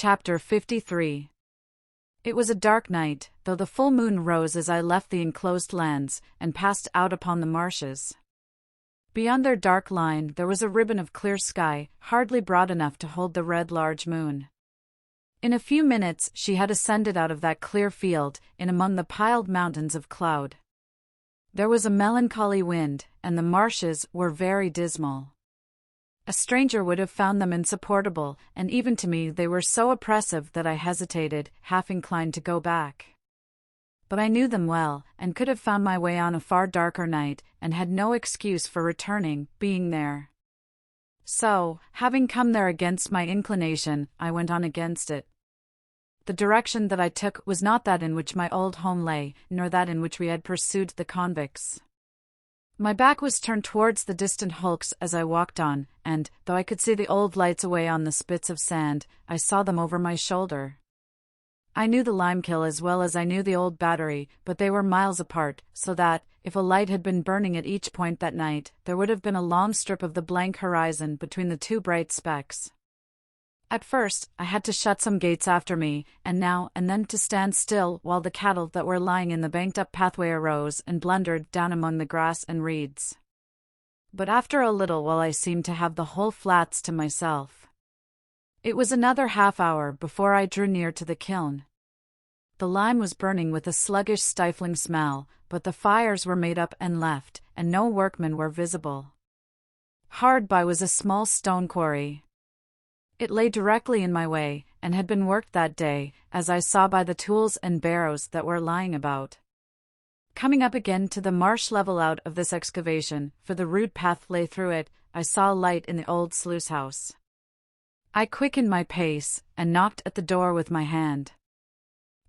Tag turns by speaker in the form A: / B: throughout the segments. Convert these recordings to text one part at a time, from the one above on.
A: Chapter 53. It was a dark night, though the full moon rose as I left the enclosed lands and passed out upon the marshes. Beyond their dark line there was a ribbon of clear sky, hardly broad enough to hold the red large moon. In a few minutes she had ascended out of that clear field, in among the piled mountains of cloud. There was a melancholy wind, and the marshes were very dismal. A stranger would have found them insupportable, and even to me they were so oppressive that I hesitated, half inclined to go back. But I knew them well, and could have found my way on a far darker night, and had no excuse for returning, being there. So, having come there against my inclination, I went on against it. The direction that I took was not that in which my old home lay, nor that in which we had pursued the convicts. My back was turned towards the distant hulks as I walked on, and, though I could see the old lights away on the spits of sand, I saw them over my shoulder. I knew the Limekill as well as I knew the old battery, but they were miles apart, so that, if a light had been burning at each point that night, there would have been a long strip of the blank horizon between the two bright specks. At first, I had to shut some gates after me, and now and then to stand still while the cattle that were lying in the banked-up pathway arose and blundered down among the grass and reeds. But after a little while I seemed to have the whole flats to myself. It was another half-hour before I drew near to the kiln. The lime was burning with a sluggish, stifling smell, but the fires were made up and left, and no workmen were visible. Hard by was a small stone quarry. It lay directly in my way, and had been worked that day, as I saw by the tools and barrows that were lying about. Coming up again to the marsh level out of this excavation, for the rude path lay through it, I saw a light in the old sluice house. I quickened my pace, and knocked at the door with my hand.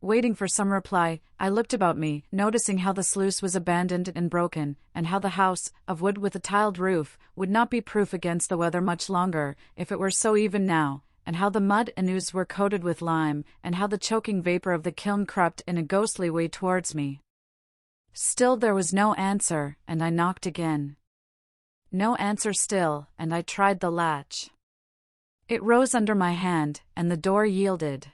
A: Waiting for some reply, I looked about me, noticing how the sluice was abandoned and broken, and how the house, of wood with a tiled roof, would not be proof against the weather much longer, if it were so even now, and how the mud and ooze were coated with lime, and how the choking vapor of the kiln crept in a ghostly way towards me. Still there was no answer, and I knocked again. No answer still, and I tried the latch. It rose under my hand, and the door yielded.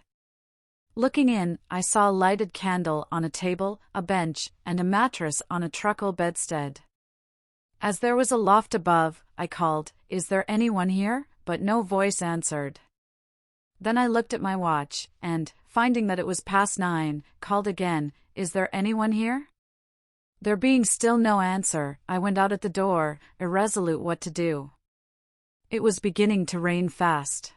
A: Looking in, I saw a lighted candle on a table, a bench, and a mattress on a truckle bedstead. As there was a loft above, I called, "Is there anyone here?" but no voice answered. Then I looked at my watch, and, finding that it was past 9, called again, "Is there anyone here?" There being still no answer, I went out at the door, irresolute what to do. It was beginning to rain fast.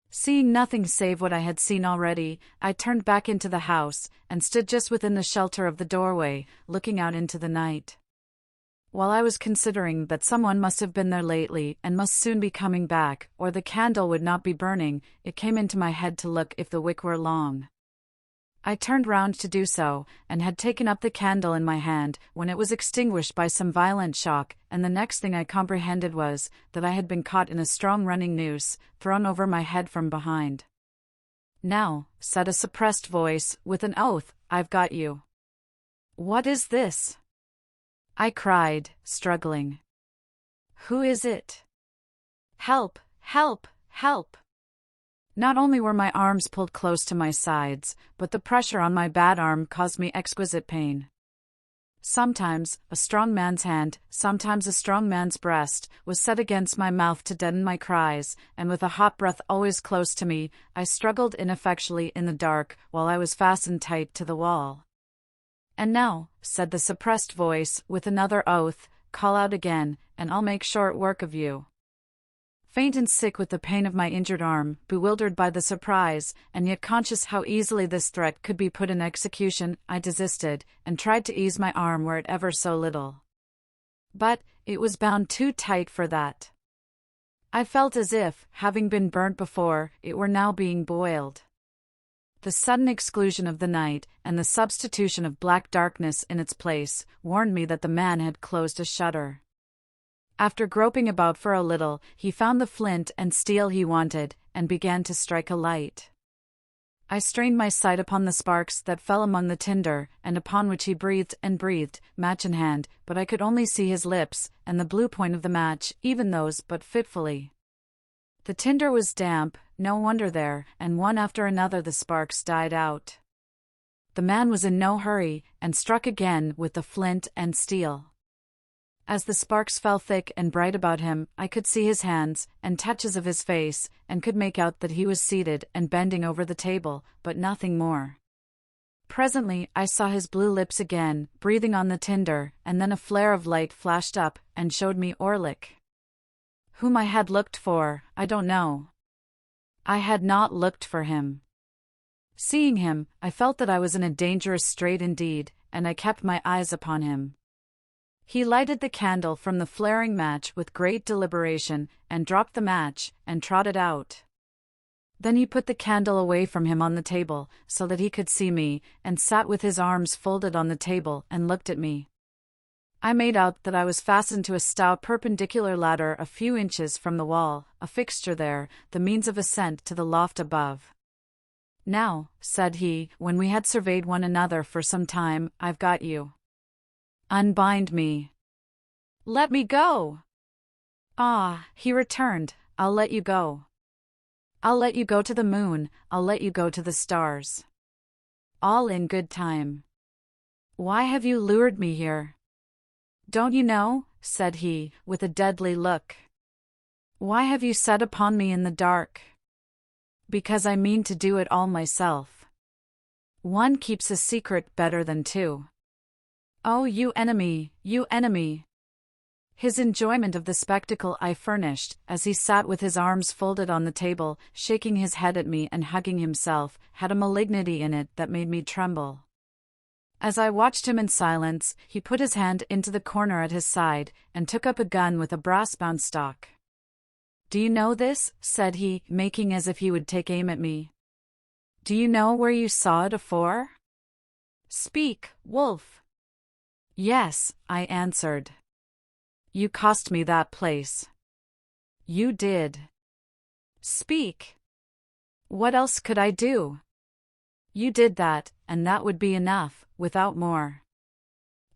A: Seeing nothing save what I had seen already, I turned back into the house, and stood just within the shelter of the doorway, looking out into the night. While I was considering that someone must have been there lately and must soon be coming back, or the candle would not be burning, it came into my head to look if the wick were long. I turned round to do so, and had taken up the candle in my hand, when it was extinguished by some violent shock, and the next thing I comprehended was, that I had been caught in a strong running noose, thrown over my head from behind. "Now," said a suppressed voice, with an oath, "I've got you." "What is this?" I cried, struggling. "Who is it? Help! Help! Help!" Not only were my arms pulled close to my sides, but the pressure on my bad arm caused me exquisite pain. Sometimes, a strong man's hand, sometimes a strong man's breast, was set against my mouth to deaden my cries, and with a hot breath always close to me, I struggled ineffectually in the dark, while I was fastened tight to the wall. "And now," said the suppressed voice, with another oath, "call out again, and I'll make short work of you." Faint and sick with the pain of my injured arm, bewildered by the surprise, and yet conscious how easily this threat could be put in execution, I desisted, and tried to ease my arm were it ever so little. But, it was bound too tight for that. I felt as if, having been burnt before, it were now being boiled. The sudden exclusion of the night, and the substitution of black darkness in its place, warned me that the man had closed a shutter. After groping about for a little, he found the flint and steel he wanted, and began to strike a light. I strained my sight upon the sparks that fell among the tinder, and upon which he breathed and breathed, match in hand, but I could only see his lips, and the blue point of the match, even those but fitfully. The tinder was damp, no wonder there, and one after another the sparks died out. The man was in no hurry, and struck again with the flint and steel. As the sparks fell thick and bright about him, I could see his hands, and touches of his face, and could make out that he was seated and bending over the table, but nothing more. Presently I saw his blue lips again, breathing on the tinder, and then a flare of light flashed up, and showed me Orlick. Whom I had looked for, I don't know. I had not looked for him. Seeing him, I felt that I was in a dangerous strait indeed, and I kept my eyes upon him. He lighted the candle from the flaring match with great deliberation, and dropped the match, and trotted out. Then he put the candle away from him on the table, so that he could see me, and sat with his arms folded on the table and looked at me. I made out that I was fastened to a stout perpendicular ladder a few inches from the wall, a fixture there, the means of ascent to the loft above. Now, said he, when we had surveyed one another for some time, I've got you. Unbind me. Let me go. Ah, he returned, I'll let you go. I'll let you go to the moon, I'll let you go to the stars. All in good time. Why have you lured me here? Don't you know, said he, with a deadly look. Why have you set upon me in the dark? Because I mean to do it all myself. One keeps a secret better than two. Oh, you enemy, you enemy. His enjoyment of the spectacle I furnished, as he sat with his arms folded on the table, shaking his head at me and hugging himself, had a malignity in it that made me tremble. As I watched him in silence, he put his hand into the corner at his side, and took up a gun with a brass-bound stock. Do you know this? Said he, making as if he would take aim at me. Do you know where you saw it afore? Speak, wolf. Yes, I answered. You cost me that place. You did. Speak. What else could I do? You did that, and that would be enough, without more.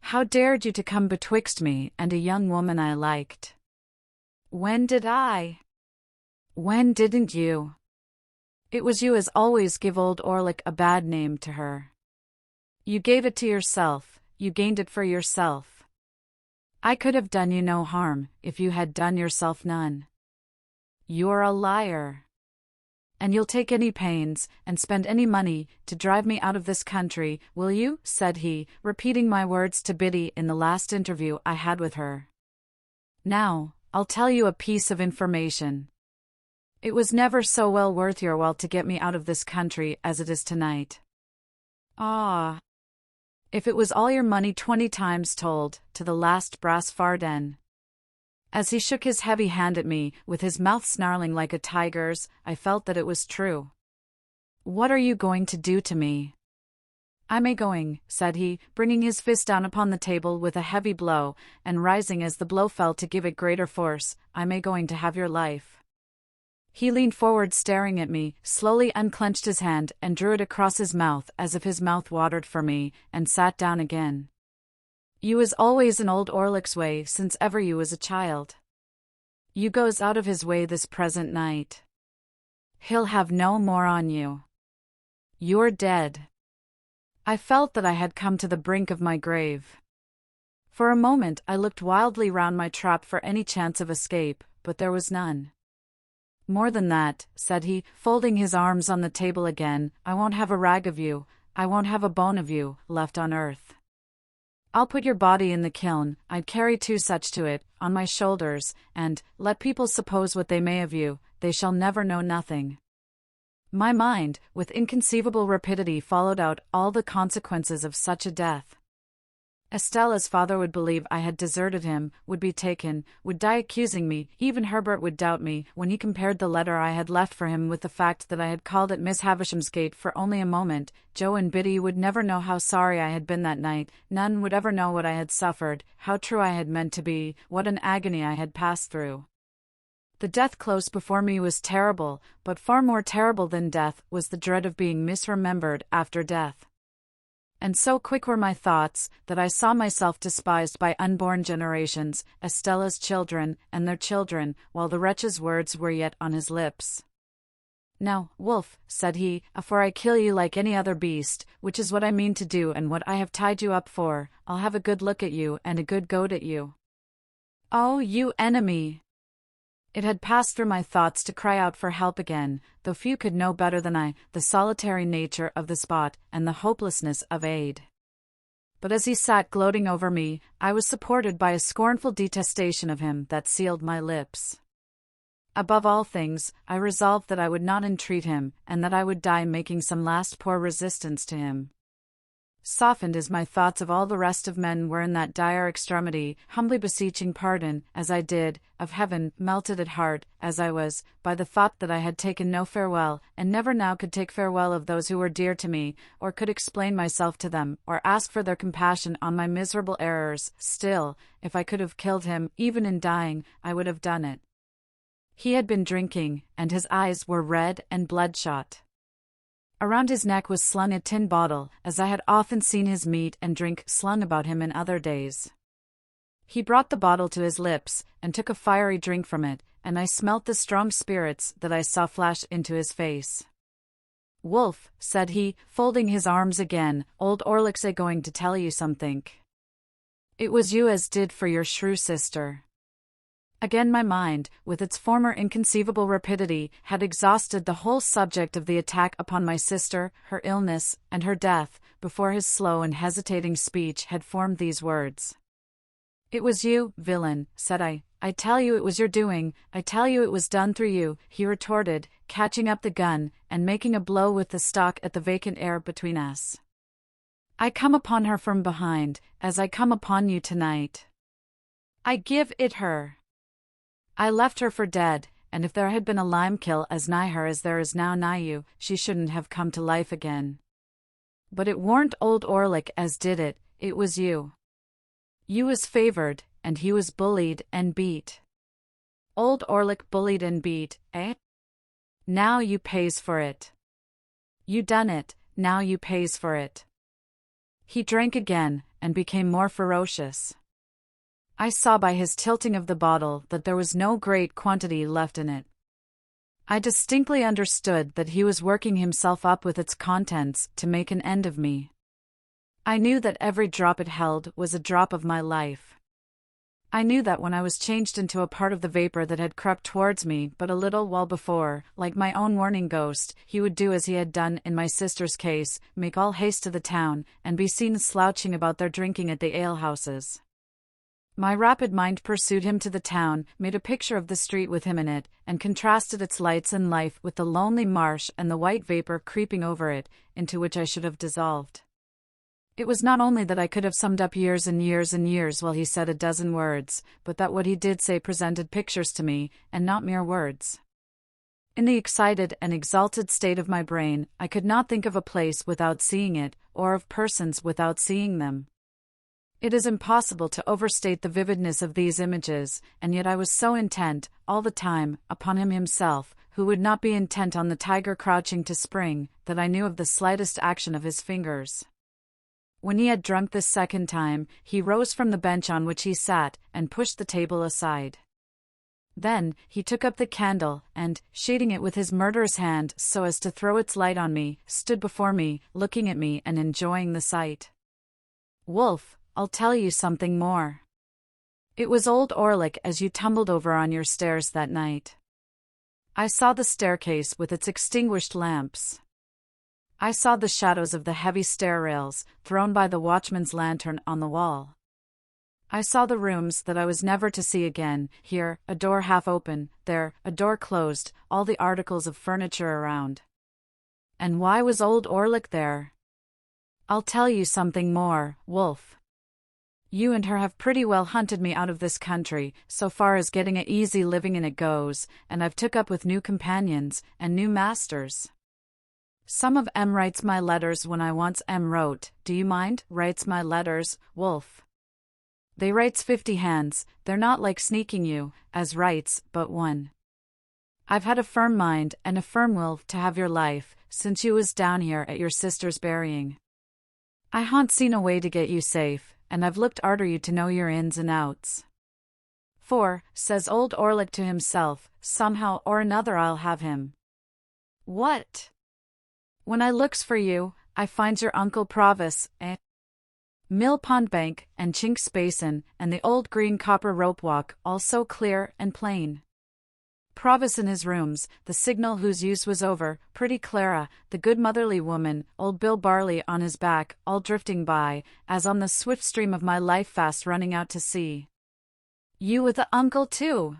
A: How dared you to come betwixt me and a young woman I liked? When did I? When didn't you? It was you as always give old Orlick a bad name to her. You gave it to yourself, you gained it for yourself. I could have done you no harm, if you had done yourself none. You're a liar. And you'll take any pains, and spend any money, to drive me out of this country, will you? Said he, repeating my words to Biddy in the last interview I had with her. Now, I'll tell you a piece of information. It was never so well worth your while to get me out of this country as it is tonight. Ah! If it was all your money 20 times told, to the last brass farden. As he shook his heavy hand at me, with his mouth snarling like a tiger's, I felt that it was true. What are you going to do to me? I'm a-going, said he, bringing his fist down upon the table with a heavy blow, and rising as the blow fell to give it greater force, I'm a-going to have your life. He leaned forward staring at me, slowly unclenched his hand and drew it across his mouth as if his mouth watered for me, and sat down again. You was always in old Orlick's way since ever you was a child. You goes out of his way this present night. He'll have no more on you. You're dead. I felt that I had come to the brink of my grave. For a moment I looked wildly round my trap for any chance of escape, but there was none. More than that, said he, folding his arms on the table again, I won't have a rag of you, I won't have a bone of you, left on earth. I'll put your body in the kiln, I'd carry 2 such to it, on my shoulders, and, let people suppose what they may of you, they shall never know nothing. My mind, with inconceivable rapidity, followed out all the consequences of such a death. Estella's father would believe I had deserted him, would be taken, would die accusing me, even Herbert would doubt me, when he compared the letter I had left for him with the fact that I had called at Miss Havisham's gate for only a moment. Joe and Biddy would never know how sorry I had been that night, none would ever know what I had suffered, how true I had meant to be, what an agony I had passed through. The death close before me was terrible, but far more terrible than death was the dread of being misremembered after death. And so quick were my thoughts, that I saw myself despised by unborn generations, Estella's children, and their children, while the wretch's words were yet on his lips. Now, Wolf, said he, afore I kill you like any other beast, which is what I mean to do and what I have tied you up for, I'll have a good look at you and a good goad at you. Oh, you enemy! It had passed through my thoughts to cry out for help again, though few could know better than I the solitary nature of the spot and the hopelessness of aid. But as he sat gloating over me, I was supported by a scornful detestation of him that sealed my lips. Above all things, I resolved that I would not entreat him, and that I would die making some last poor resistance to him. Softened as my thoughts of all the rest of men were in that dire extremity, humbly beseeching pardon, as I did, of heaven, melted at heart, as I was, by the thought that I had taken no farewell, and never now could take farewell of those who were dear to me, or could explain myself to them, or ask for their compassion on my miserable errors, still, if I could have killed him, even in dying, I would have done it. He had been drinking, and his eyes were red and bloodshot. Around his neck was slung a tin bottle, as I had often seen his meat and drink slung about him in other days. He brought the bottle to his lips, and took a fiery drink from it, and I smelt the strong spirits that I saw flash into his face. Wolf, said he, folding his arms again, old Orlick's going to tell you something. It was you as did for your shrew sister. Again my mind, with its former inconceivable rapidity, had exhausted the whole subject of the attack upon my sister, her illness, and her death, before his slow and hesitating speech had formed these words. It was you, villain, said I. I tell you it was your doing, I tell you it was done through you, he retorted, catching up the gun, and making a blow with the stock at the vacant air between us. I come upon her from behind, as I come upon you tonight. I give it her. I left her for dead, and if there had been a lime kill as nigh her as there is now nigh you, she shouldn't have come to life again. But it warn't old Orlick as did it, it was you. You was favoured, and he was bullied and beat. Old Orlick bullied and beat, eh? Now you pays for it. You done it, now you pays for it. He drank again, and became more ferocious. I saw by his tilting of the bottle that there was no great quantity left in it. I distinctly understood that he was working himself up with its contents to make an end of me. I knew that every drop it held was a drop of my life. I knew that when I was changed into a part of the vapor that had crept towards me but a little while before, like my own warning ghost, he would do as he had done in my sister's case, make all haste to the town, and be seen slouching about there drinking at the alehouses. My rapid mind pursued him to the town, made a picture of the street with him in it, and contrasted its lights and life with the lonely marsh and the white vapor creeping over it, into which I should have dissolved. It was not only that I could have summed up years and years and years while he said a dozen words, but that what he did say presented pictures to me, and not mere words. In the excited and exalted state of my brain, I could not think of a place without seeing it, or of persons without seeing them. It is impossible to overstate the vividness of these images, and yet I was so intent, all the time, upon him himself, who would not be intent on the tiger crouching to spring, that I knew of the slightest action of his fingers. When he had drunk this second time, he rose from the bench on which he sat, and pushed the table aside. Then, he took up the candle, and, shading it with his murderous hand so as to throw its light on me, stood before me, looking at me and enjoying the sight. Wolf, I'll tell you something more. It was old Orlick as you tumbled over on your stairs that night. I saw the staircase with its extinguished lamps. I saw the shadows of the heavy stair rails, thrown by the watchman's lantern on the wall. I saw the rooms that I was never to see again, here, a door half open, there, a door closed, all the articles of furniture around. And why was old Orlick there? I'll tell you something more, Wolf. You and her have pretty well hunted me out of this country, so far as getting a easy living in it goes, and I've took up with new companions, and new masters. Some of 'em writes my letters when I once 'em wrote, do you mind, writes my letters, Wolf. They writes 50 hands, they're not like sneaking you, as writes, but one. I've had a firm mind and a firm will to have your life, since you was down here at your sister's burying. I ha'n't seen a way to get you safe, and I've looked arter you to know your ins and outs. For, says old Orlick to himself, somehow or another I'll have him. What? When I looks for you, I finds your Uncle Provis, Mill Pond Bank, and Chinks Basin, and the old green copper rope walk, all so clear and plain. Provis in his rooms, the signal whose use was over, pretty Clara, the good motherly woman, old Bill Barley on his back, all drifting by, as on the swift stream of my life fast running out to sea. You with a uncle too?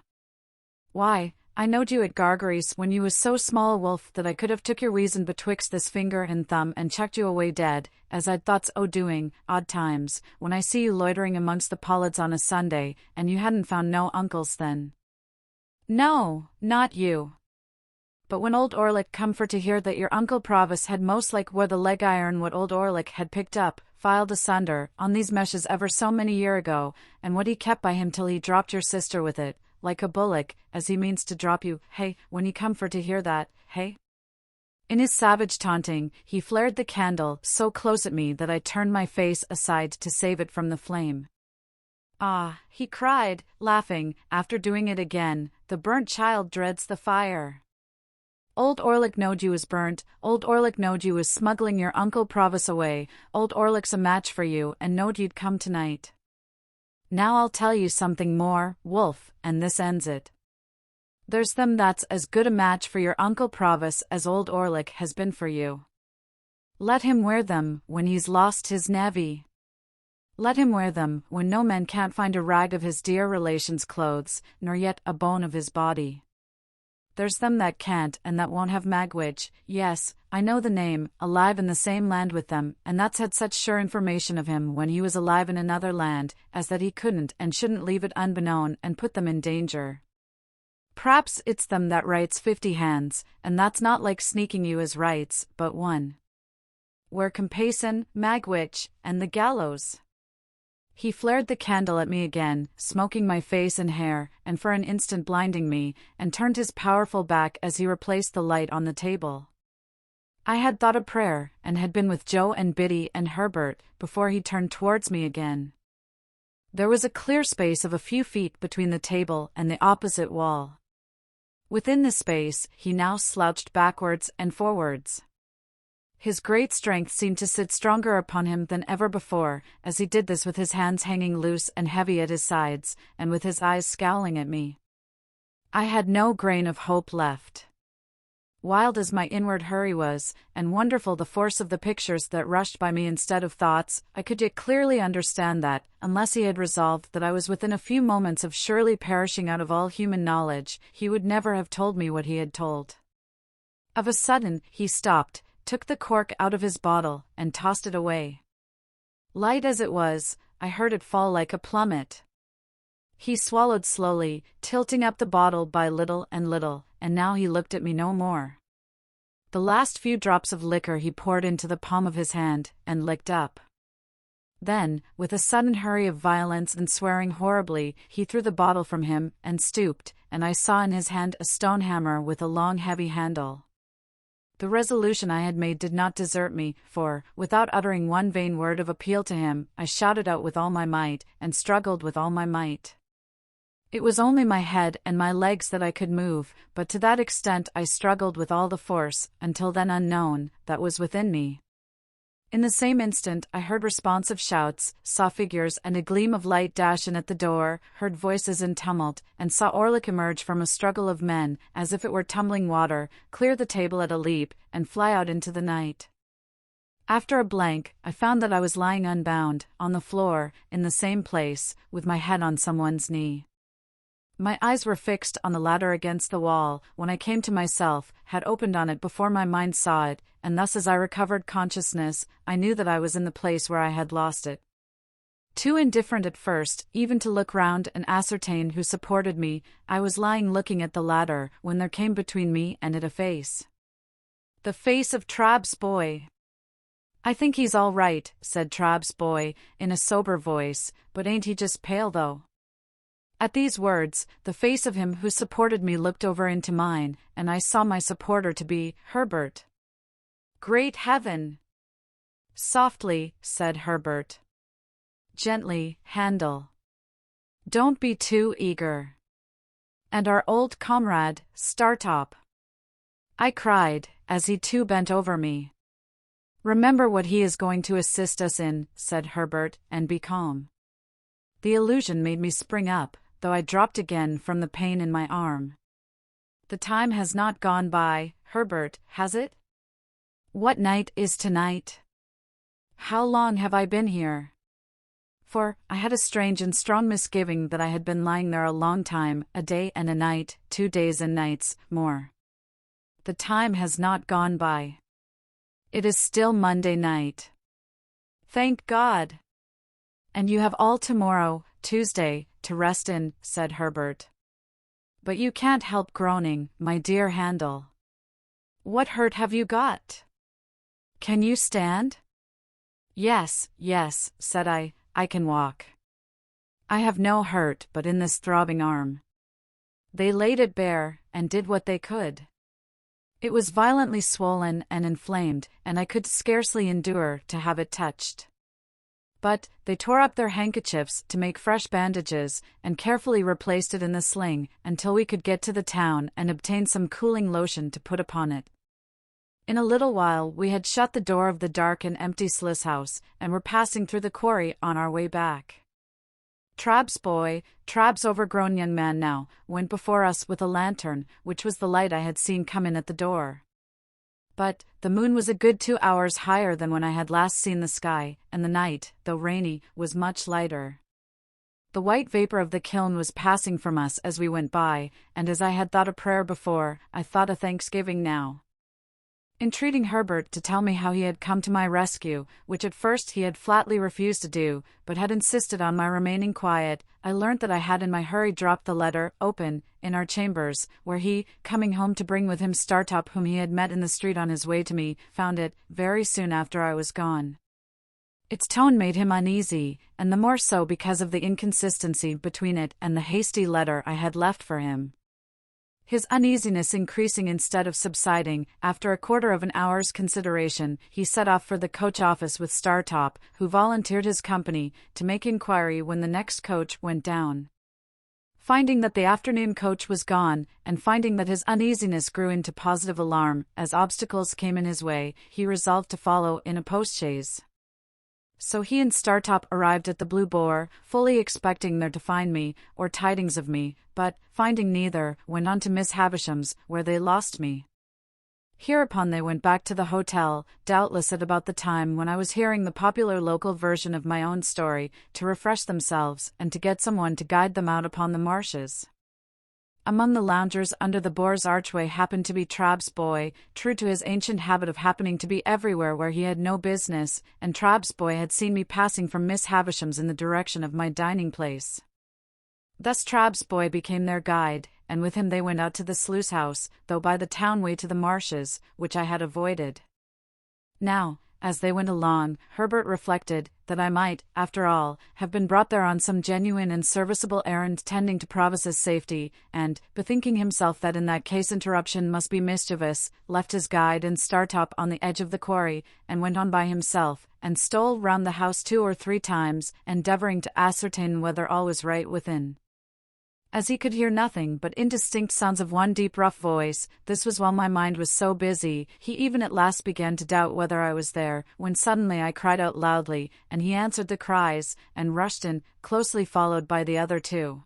A: Why, I knowed you at Gargary's when you was so small a wolf that I could have took your weason betwixt this finger and thumb and chucked you away dead, as I'd thoughts o' doing, odd times, when I see you loitering amongst the pollards on a Sunday, and you hadn't found no uncles then. No, not you. But when old Orlick come for to hear that your Uncle Provis had most like where the leg iron what old Orlick had picked up, filed asunder, on these meshes ever so many year ago, and what he kept by him till he dropped your sister with it, like a bullock, as he means to drop you, hey, when he come for to hear that, hey? In his savage taunting, he flared the candle so close at me that I turned my face aside to save it from the flame. Ah, he cried, laughing, after doing it again, the burnt child dreads the fire. Old Orlick knowed you was burnt, old Orlick knowed you was smuggling your Uncle Provis away, old Orlick's a match for you and knowed you'd come tonight. Now I'll tell you something more, Wolf, and this ends it. There's them that's as good a match for your Uncle Provis as old Orlick has been for you. Let him wear them when he's lost his navvy. Let him wear them when no man can't find a rag of his dear relation's clothes, nor yet a bone of his body. There's them that can't and that won't have Magwitch, yes, I know the name, alive in the same land with them, and that's had such sure information of him when he was alive in another land, as that he couldn't and shouldn't leave it unbeknown and put them in danger. P'raps it's them that writes 50 hands, and that's not like sneaking you as writes, but one. Where Compayson, Magwitch, and the gallows. He flared the candle at me again, smoking my face and hair, and for an instant blinding me, and turned his powerful back as he replaced the light on the table. I had thought a prayer, and had been with Joe and Biddy and Herbert, before he turned towards me again. There was a clear space of a few feet between the table and the opposite wall. Within this space, he now slouched backwards and forwards. His great strength seemed to sit stronger upon him than ever before, as he did this with his hands hanging loose and heavy at his sides, and with his eyes scowling at me. I had no grain of hope left. Wild as my inward hurry was, and wonderful the force of the pictures that rushed by me instead of thoughts, I could yet clearly understand that, unless he had resolved that I was within a few moments of surely perishing out of all human knowledge, he would never have told me what he had told. Of a sudden, he stopped, took the cork out of his bottle, and tossed it away. Light as it was, I heard it fall like a plummet. He swallowed slowly, tilting up the bottle by little and little, and now he looked at me no more. The last few drops of liquor he poured into the palm of his hand, and licked up. Then, with a sudden hurry of violence and swearing horribly, he threw the bottle from him, and stooped, and I saw in his hand a stone hammer with a long heavy handle. The resolution I had made did not desert me, for, without uttering one vain word of appeal to him, I shouted out with all my might, and struggled with all my might. It was only my head and my legs that I could move, but to that extent I struggled with all the force, until then unknown, that was within me. In the same instant I heard responsive shouts, saw figures and a gleam of light dash in at the door, heard voices in tumult, and saw Orlick emerge from a struggle of men, as if it were tumbling water, clear the table at a leap, and fly out into the night. After a blank, I found that I was lying unbound, on the floor, in the same place, with my head on someone's knee. My eyes were fixed on the ladder against the wall, when I came to myself, had opened on it before my mind saw it, and thus as I recovered consciousness, I knew that I was in the place where I had lost it. Too indifferent at first, even to look round and ascertain who supported me, I was lying looking at the ladder, when there came between me and it a face. The face of Trabb's boy. "I think he's all right," said Trabb's boy, in a sober voice, "but ain't he just pale though?" At these words, the face of him who supported me looked over into mine, and I saw my supporter to be Herbert. "Great heaven!" "Softly," said Herbert. "Gently, Handel. Don't be too eager." "And our old comrade, Startop," I cried, as he too bent over me. "Remember what he is going to assist us in," said Herbert, "and be calm." The illusion made me spring up, though I dropped again from the pain in my arm. "The time has not gone by, Herbert, has it? What night is tonight? How long have I been here?" For I had a strange and strong misgiving that I had been lying there a long time, a day and a night, 2 days and nights, more. "The time has not gone by. It is still Monday night. Thank God. And you have all tomorrow, Tuesday, to rest in," said Herbert. "But you can't help groaning, my dear Handel. What hurt have you got? Can you stand?" Yes, said I can walk. I have no hurt but in this throbbing arm." They laid it bare, and did what they could. It was violently swollen and inflamed, and I could scarcely endure to have it touched. But they tore up their handkerchiefs to make fresh bandages, and carefully replaced it in the sling, until we could get to the town and obtain some cooling lotion to put upon it. In a little while we had shut the door of the dark and empty sluice house, and were passing through the quarry on our way back. Trabb's overgrown young man now, went before us with a lantern, which was the light I had seen come in at the door. But the moon was a good 2 hours higher than when I had last seen the sky, and the night, though rainy, was much lighter. The white vapor of the kiln was passing from us as we went by, and as I had thought a prayer before, I thought a thanksgiving now. Entreating Herbert to tell me how he had come to my rescue, which at first he had flatly refused to do, but had insisted on my remaining quiet, I learnt that I had in my hurry dropped the letter, open, in our chambers, where he, coming home to bring with him Startop whom he had met in the street on his way to me, found it, very soon after I was gone. Its tone made him uneasy, and the more so because of the inconsistency between it and the hasty letter I had left for him. His uneasiness increasing instead of subsiding, after a quarter of an hour's consideration, he set off for the coach office with Startop, who volunteered his company, to make inquiry when the next coach went down. Finding that the afternoon coach was gone, and finding that his uneasiness grew into positive alarm, as obstacles came in his way, he resolved to follow in a post-chaise. So he and Startop arrived at the Blue Boar, fully expecting there to find me, or tidings of me, but, finding neither, went on to Miss Havisham's, where they lost me. Hereupon they went back to the hotel, doubtless at about the time when I was hearing the popular local version of my own story, to refresh themselves, and to get someone to guide them out upon the marshes. Among the loungers under the Boar's archway happened to be Trabb's boy, true to his ancient habit of happening to be everywhere where he had no business, and Trabb's boy had seen me passing from Miss Havisham's in the direction of my dining place. Thus Trabb's boy became their guide, and with him they went out to the sluice house, though by the town way to the marshes, which I had avoided. Now, as they went along, Herbert reflected that I might, after all, have been brought there on some genuine and serviceable errand tending to Provis's safety, and, bethinking himself that in that case interruption must be mischievous, left his guide and Startop on the edge of the quarry, and went on by himself, and stole round the house 2 or 3 times, endeavouring to ascertain whether all was right within. As he could hear nothing but indistinct sounds of one deep rough voice, this was while my mind was so busy, he even at last began to doubt whether I was there, when suddenly I cried out loudly, and he answered the cries, and rushed in, closely followed by the other 2.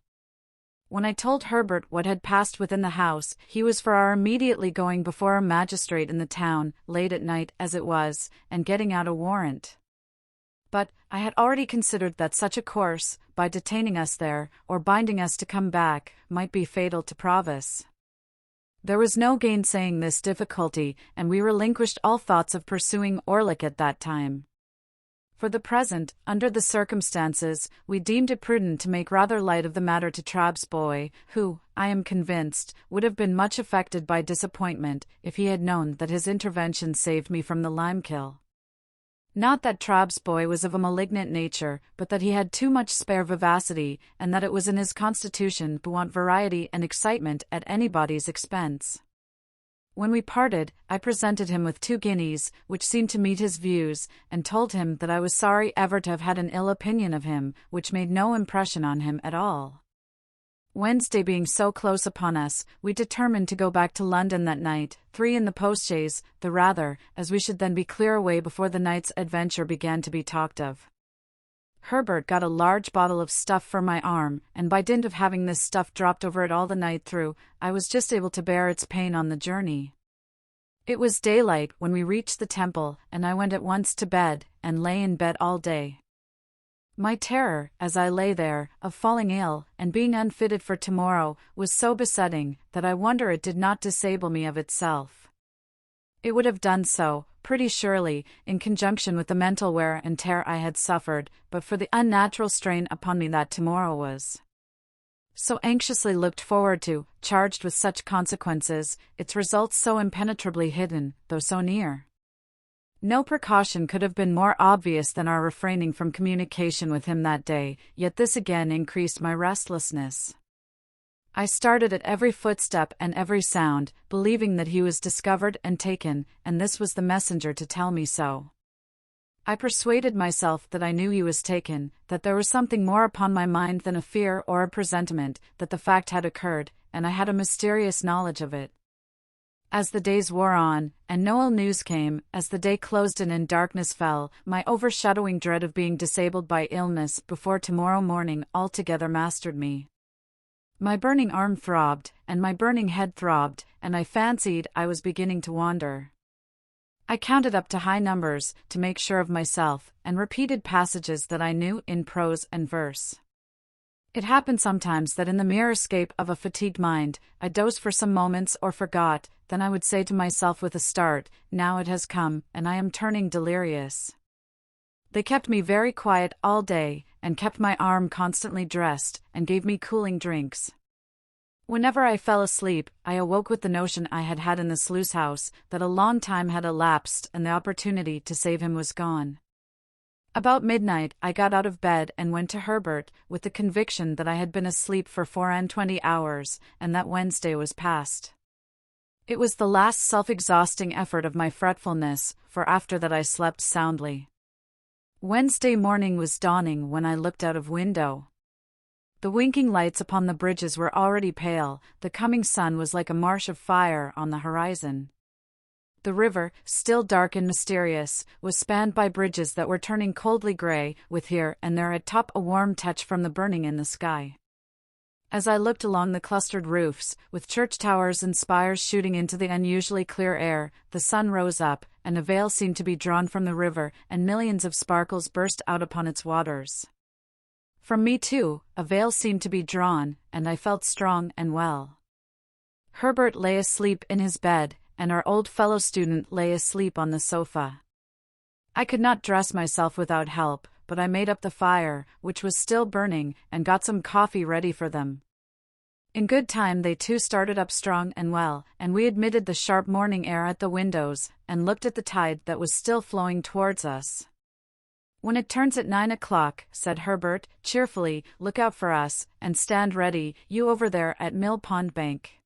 A: When I told Herbert what had passed within the house, he was for our immediately going before a magistrate in the town, late at night as it was, and getting out a warrant. But I had already considered that such a course, by detaining us there, or binding us to come back, might be fatal to Provis. There was no gainsaying this difficulty, and we relinquished all thoughts of pursuing Orlick at that time. For the present, under the circumstances, we deemed it prudent to make rather light of the matter to Trabb's boy, who, I am convinced, would have been much affected by disappointment, if he had known that his intervention saved me from the Limekill. Not that Trabb's boy was of a malignant nature, but that he had too much spare vivacity, and that it was in his constitution to want variety and excitement at anybody's expense. When we parted, I presented him with 2 guineas, which seemed to meet his views, and told him that I was sorry ever to have had an ill opinion of him, which made no impression on him at all. Wednesday being so close upon us, we determined to go back to London that night, 3 in the postchaise, the rather, as we should then be clear away before the night's adventure began to be talked of. Herbert got a large bottle of stuff for my arm, and by dint of having this stuff dropped over it all the night through, I was just able to bear its pain on the journey. It was daylight when we reached the temple, and I went at once to bed, and lay in bed all day. My terror, as I lay there, of falling ill, and being unfitted for tomorrow, was so besetting, that I wonder it did not disable me of itself. It would have done so, pretty surely, in conjunction with the mental wear and tear I had suffered, but for the unnatural strain upon me that tomorrow was so anxiously looked forward to, charged with such consequences, its results so impenetrably hidden, though so near. No precaution could have been more obvious than our refraining from communication with him that day, yet this again increased my restlessness. I started at every footstep and every sound, believing that he was discovered and taken, and this was the messenger to tell me so. I persuaded myself that I knew he was taken, that there was something more upon my mind than a fear or a presentiment, that the fact had occurred, and I had a mysterious knowledge of it. As the days wore on, and no ill news came, as the day closed in and darkness fell, my overshadowing dread of being disabled by illness before tomorrow morning altogether mastered me. My burning arm throbbed, and my burning head throbbed, and I fancied I was beginning to wander. I counted up to high numbers, to make sure of myself, and repeated passages that I knew in prose and verse. It happened sometimes that in the mere escape of a fatigued mind, I dozed for some moments or forgot, then I would say to myself with a start, now it has come, and I am turning delirious. They kept me very quiet all day, and kept my arm constantly dressed, and gave me cooling drinks. Whenever I fell asleep, I awoke with the notion I had had in the sluice house, that a long time had elapsed and the opportunity to save him was gone. About midnight I got out of bed and went to Herbert, with the conviction that I had been asleep for 24 hours, and that Wednesday was past. It was the last self-exhausting effort of my fretfulness, for after that I slept soundly. Wednesday morning was dawning when I looked out of window. The winking lights upon the bridges were already pale, the coming sun was like a marsh of fire on the horizon. The river, still dark and mysterious, was spanned by bridges that were turning coldly grey, with here and there atop a warm touch from the burning in the sky. As I looked along the clustered roofs, with church towers and spires shooting into the unusually clear air, the sun rose up, and a veil seemed to be drawn from the river, and millions of sparkles burst out upon its waters. From me too, a veil seemed to be drawn, and I felt strong and well. Herbert lay asleep in his bed, and our old fellow-student lay asleep on the sofa. I could not dress myself without help, but I made up the fire, which was still burning, and got some coffee ready for them. In good time they too started up strong and well, and we admitted the sharp morning air at the windows, and looked at the tide that was still flowing towards us. "When it turns at 9 o'clock," said Herbert, cheerfully, "look out for us, and stand ready, you over there at Mill Pond Bank."